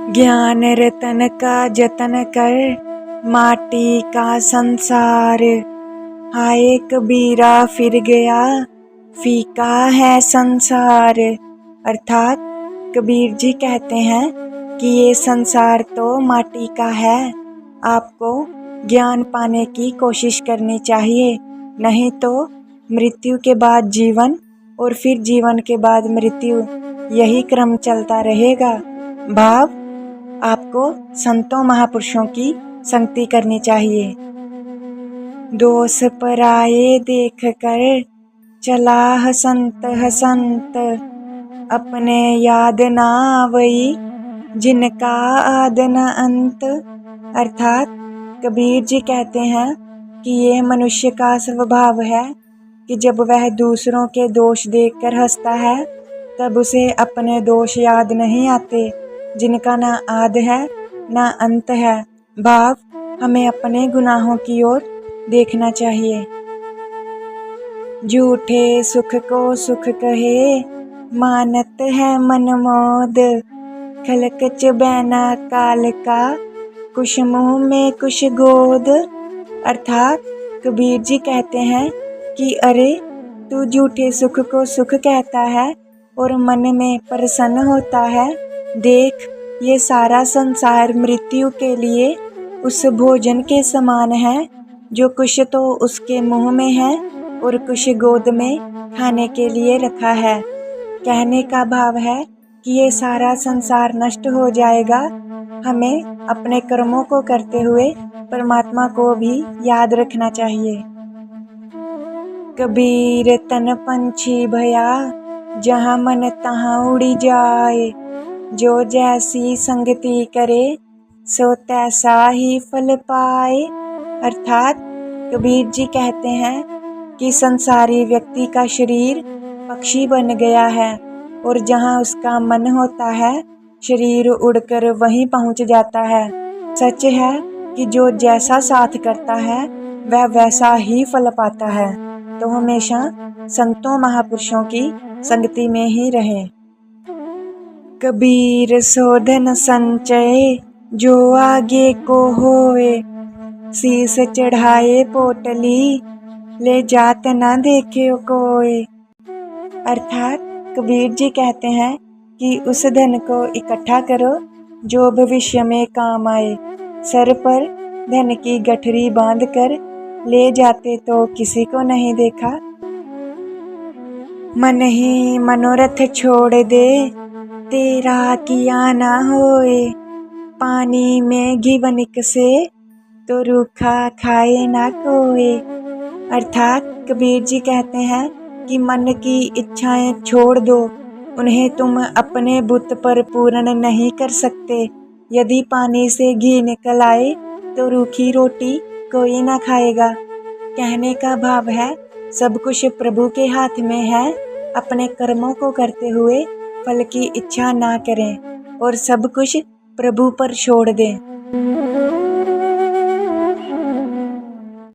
ज्ञान रतन का जतन कर, माटी का संसार। हाय कबीरा फिर गया, फीका है संसार। अर्थात कबीर जी कहते हैं कि ये संसार तो माटी का है। आपको ज्ञान पाने की कोशिश करनी चाहिए, नहीं तो मृत्यु के बाद जीवन और फिर जीवन के बाद मृत्यु, यही क्रम चलता रहेगा। भाव आपको संतों महापुरुषों की संगति करनी चाहिए। दोष पराये देख कर चला हसंत हसंत, अपने याद ना आवई जिनका आद न अंत। अर्थात कबीर जी कहते हैं कि ये मनुष्य का स्वभाव है कि जब वह दूसरों के दोष देखकर हंसता है तब उसे अपने दोष याद नहीं आते, जिनका ना आद है ना अंत है। भाव हमें अपने गुनाहों की ओर देखना चाहिए। झूठे सुख को सुख कहे, मानत है मन मोद। खलकच बैना काल का, कुछ मुँह में कुछ गोद। अर्थात कबीर जी कहते हैं कि अरे तू झूठे सुख को सुख कहता है और मन में प्रसन्न होता है। देख ये सारा संसार मृत्यु के लिए उस भोजन के समान है जो कुछ तो उसके मुंह में है और कुछ गोद में खाने के लिए रखा है। कहने का भाव है कि ये सारा संसार नष्ट हो जाएगा। हमें अपने कर्मों को करते हुए परमात्मा को भी याद रखना चाहिए। कबीर तन पंछी भया, जहाँ मन तहाँ उड़ी जाए। जो जैसी संगति करे, सो तैसा ही फल पाए। अर्थात कबीर जी कहते हैं कि संसारी व्यक्ति का शरीर पक्षी बन गया है और जहाँ उसका मन होता है शरीर उड़कर वहीं पहुँच जाता है। सच है कि जो जैसा साथ करता है वह वैसा ही फल पाता है। तो हमेशा संतों महापुरुषों की संगति में ही रहें। कबीर शोधन संचय, जो आगे को होए। शीस चढ़ाए पोटली, ले जात ना देखे कोई। अर्थात कबीर जी कहते हैं कि उस धन को इकट्ठा करो जो भविष्य में काम आए। सर पर धन की गठरी बांधकर ले जाते तो किसी को नहीं देखा। मन ही मनोरथ छोड़ दे, तेरा किया ना होए। पानी में घी बनिक से, तो रूखा खाए ना कोई। अर्थात कबीर जी कहते हैं कि मन की इच्छाएं छोड़ दो, उन्हें तुम अपने बुत पर पूर्ण नहीं कर सकते। यदि पानी से घी निकल आए तो रूखी रोटी कोई ना खाएगा। कहने का भाव है सब कुछ प्रभु के हाथ में है। अपने कर्मों को करते हुए फल की इच्छा ना करें और सब कुछ प्रभु पर छोड़ दें।